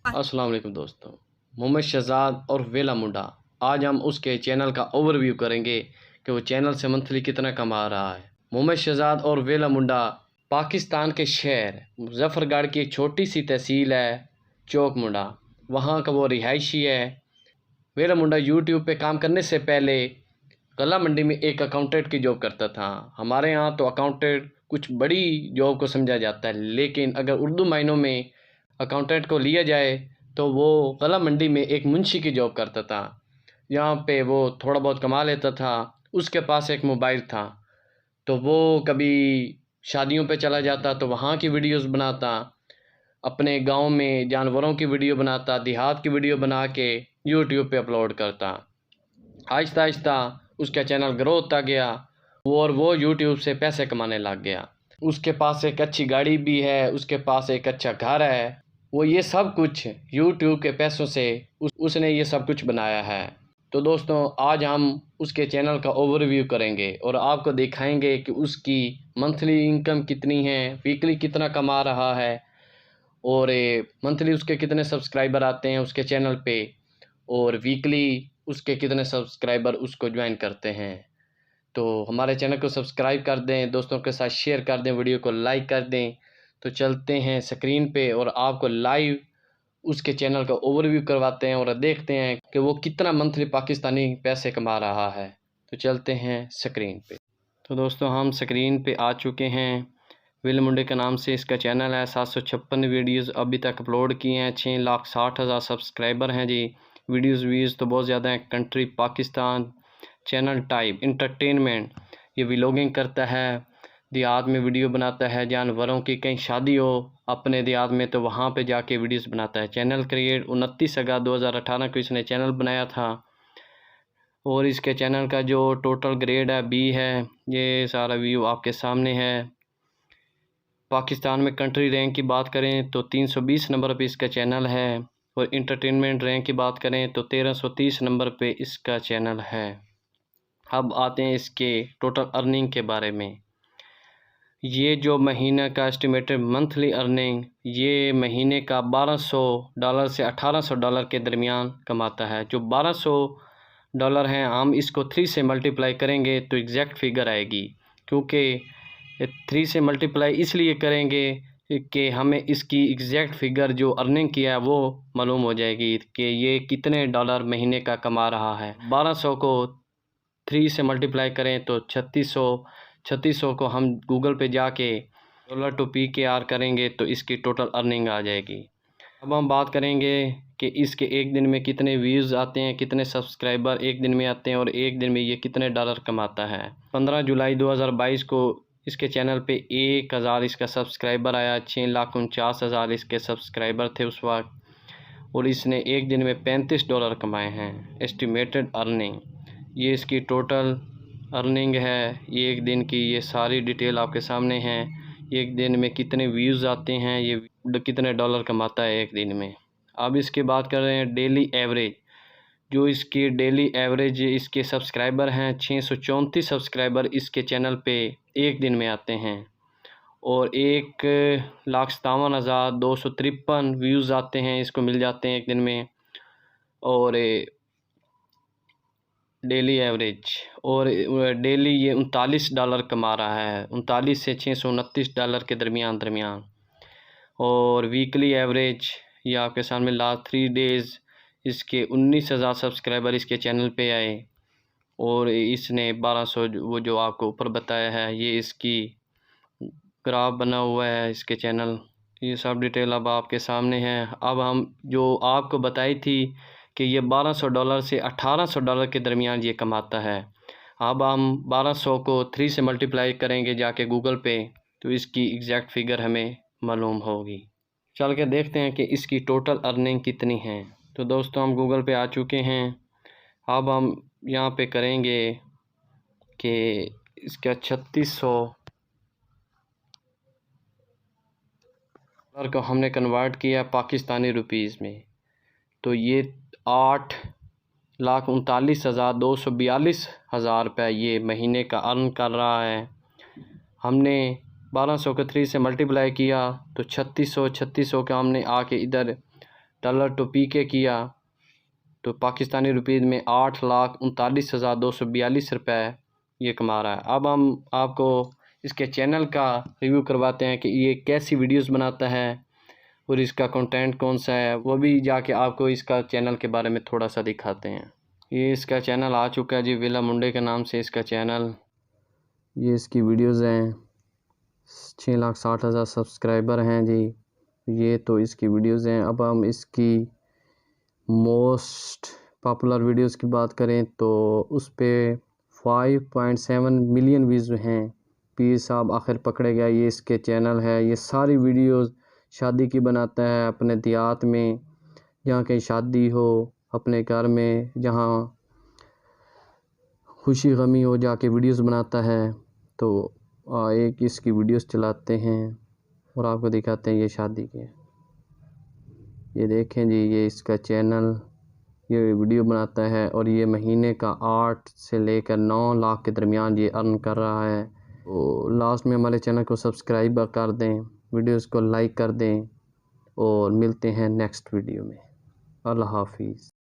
अस्सलाम वालेकुम दोस्तों। मोहम्मद शहजाद और वेला मुंडा, आज हम उसके चैनल का ओवरव्यू करेंगे कि वो चैनल से मंथली कितना कमा रहा है। मोहम्मद शहजाद और वेला मुंडा पाकिस्तान के शहर मुजफ्फरगढ़ की एक छोटी सी तहसील है चौक मुंडा, वहाँ का वो रिहायशी है। वेला मुंडा यूट्यूब पे काम करने से पहले गला मंडी में एक अकाउंटेंट की जॉब करता था। हमारे यहाँ तो अकाउंटेंट कुछ बड़ी जॉब को समझा जाता है, लेकिन अगर उर्दू मायनों में अकाउंटेंट को लिया जाए तो वो गला मंडी में एक मुंशी की जॉब करता था। यहाँ पे वो थोड़ा बहुत कमा लेता था। उसके पास एक मोबाइल था, तो वो कभी शादियों पे चला जाता तो वहाँ की वीडियोस बनाता, अपने गांव में जानवरों की वीडियो बनाता, देहात की वीडियो बना के यूट्यूब पे अपलोड करता। आहिस्ता आहिस्ता उसका चैनल ग्रो होता गया और वो यूट्यूब से पैसे कमाने लग गया। उसके पास एक अच्छी गाड़ी भी है, उसके पास एक अच्छा घर है। वो ये सब कुछ यूट्यूब के पैसों से उसने ये सब कुछ बनाया है। तो दोस्तों, आज हम उसके चैनल का ओवरव्यू करेंगे और आपको दिखाएंगे कि उसकी मंथली इनकम कितनी है, वीकली कितना कमा रहा है और मंथली उसके कितने सब्सक्राइबर आते हैं उसके चैनल पे, और वीकली उसके कितने सब्सक्राइबर उसको ज्वाइन करते हैं। तो हमारे चैनल को सब्सक्राइब कर दें, दोस्तों के साथ शेयर कर दें, वीडियो को लाइक कर दें। तो चलते हैं स्क्रीन पे और आपको लाइव उसके चैनल का ओवरव्यू करवाते हैं और देखते हैं कि वो कितना मंथली पाकिस्तानी पैसे कमा रहा है। तो चलते हैं स्क्रीन पे। तो दोस्तों, हम स्क्रीन पे आ चुके हैं। वेला मुंडे के नाम से इसका चैनल है। 756 वीडियोज़ अभी तक अपलोड किए हैं। 6,60,000 सब्सक्राइबर हैं जी। वीडियोज़ व्यूज़ तो बहुत ज़्यादा हैं। Country Pakistan. Channel type entertainment, ये व्लॉगिंग करता है, देहात में वीडियो बनाता है, जानवरों की कहीं शादी हो अपने देहात में तो वहाँ पे जाके वीडियोस बनाता है। चैनल क्रिएट 29 अगस्त 2018 को इसने चैनल बनाया था और इसके चैनल का जो टोटल ग्रेड है बी है। ये सारा व्यू आपके सामने है। पाकिस्तान में कंट्री रैंक की बात करें तो 320 नंबर पे इसका चैनल है और इंटरटेनमेंट रैंक की बात करें तो 1330 नंबर पे इसका चैनल है। अब आते हैं इसके टोटल अर्निंग के बारे में। ये जो महीने का एस्टिमेटेड मंथली अर्निंग, ये महीने का $1200 से $1800 के दरमियान कमाता है। जो $1200 हैं, हम इसको 3 से मल्टीप्लाई करेंगे तो एग्जैक्ट फिगर आएगी, क्योंकि 3 से मल्टीप्लाई इसलिए करेंगे कि हमें इसकी एग्जैक्ट फिगर जो अर्निंग किया है वो मालूम हो जाएगी कि ये कितने डॉलर महीने का कमा रहा है। 1200 को 3 से मल्टीप्लाई करें तो 3600 को हम गूगल पे जाके $/PKR करेंगे तो इसकी टोटल अर्निंग आ जाएगी। अब हम बात करेंगे कि इसके एक दिन में कितने व्यूज़ आते हैं, कितने सब्सक्राइबर एक दिन में आते हैं और एक दिन में ये कितने डॉलर कमाता है। 15 जुलाई 2022 को इसके चैनल पे 1000 इसका सब्सक्राइबर आया। 6,49,000 इसके सब्सक्राइबर थे उस वक्त और इसने एक दिन में $35 कमाए हैं। एस्टिमेटेड अर्निंग, ये इसकी टोटल अर्निंग है ये एक दिन की। ये सारी डिटेल आपके सामने है। एक दिन में कितने व्यूज़ आते हैं, ये कितने डॉलर कमाता है एक दिन में। अब इसकी बात कर रहे हैं डेली एवरेज। जो इसकी डेली एवरेज इसके सब्सक्राइबर हैं, 634 सब्सक्राइबर इसके चैनल पे एक दिन में आते हैं और 1,57,253 व्यूज़ आते हैं, इसको मिल जाते हैं एक दिन में। और डेली एवरेज और डेली ये $39 कमा रहा है, 39 से $629 के दरमियान। और वीकली एवरेज ये आपके सामने लास्ट 3 डेज़ इसके 19,000 सब्सक्राइबर इसके चैनल पे आए और इसने 1200 वो जो आपको ऊपर बताया है, ये इसकी ग्राफ बना हुआ है इसके चैनल। ये सब डिटेल अब आपके सामने है। अब हम जो आपको बताई थी कि ये $1200 से $1800 के दरमियान ये कमाता है। अब हम 1200 को 3 से मल्टीप्लाई करेंगे जाके गूगल पे तो इसकी एग्जैक्ट फिगर हमें मालूम होगी। चल के देखते हैं कि इसकी टोटल अर्निंग कितनी है। तो दोस्तों, हम गूगल पे आ चुके हैं। अब हम यहाँ पे करेंगे कि इसका 3600 को हमने कन्वर्ट किया पाकिस्तानी रुपीज़ में, तो ये 8,39,242 रुपये ये महीने का अर्न कर रहा है। हमने 1200 को 3 से मल्टीप्लाई किया तो 3600 का हमने आके इधर डॉलर टू पीके किया तो पाकिस्तानी रुपीज़ में 8,39,242 रुपये ये कमा रहा है। अब हम आपको इसके चैनल का रिव्यू करवाते हैं कि ये कैसी वीडियोस बनाता है और इसका कंटेंट कौन सा है, वो भी जाके आपको इसका चैनल के बारे में थोड़ा सा दिखाते हैं। ये इसका चैनल आ चुका है जी, वेला मुंडे के नाम से इसका चैनल। ये इसकी वीडियोस हैं, 6,60,000 सब्सक्राइबर हैं जी। ये तो इसकी वीडियोस हैं। अब हम इसकी मोस्ट पॉपुलर वीडियोस की बात करें तो उस पे 5.7 मिलियन व्यूज़ हैं। पीर साहब आखिर पकड़े गया, ये इसके चैनल है। ये सारी वीडियोस शादी की बनाता है, अपने देहात में जहाँ कहीं शादी हो, अपने घर में जहाँ खुशी गमी हो, जाके वीडियोस बनाता है। तो एक इसकी वीडियोस चलाते हैं और आपको दिखाते हैं ये शादी के। ये देखें जी, ये इसका चैनल, ये वीडियो बनाता है और ये महीने का 8 से लेकर 9 लाख के दरमियान ये अर्न कर रहा है। तो लास्ट में हमारे चैनल को सब्सक्राइब कर दें, वीडियोस को लाइक कर दें और मिलते हैं नेक्स्ट वीडियो में। अल्लाह हाफिज़।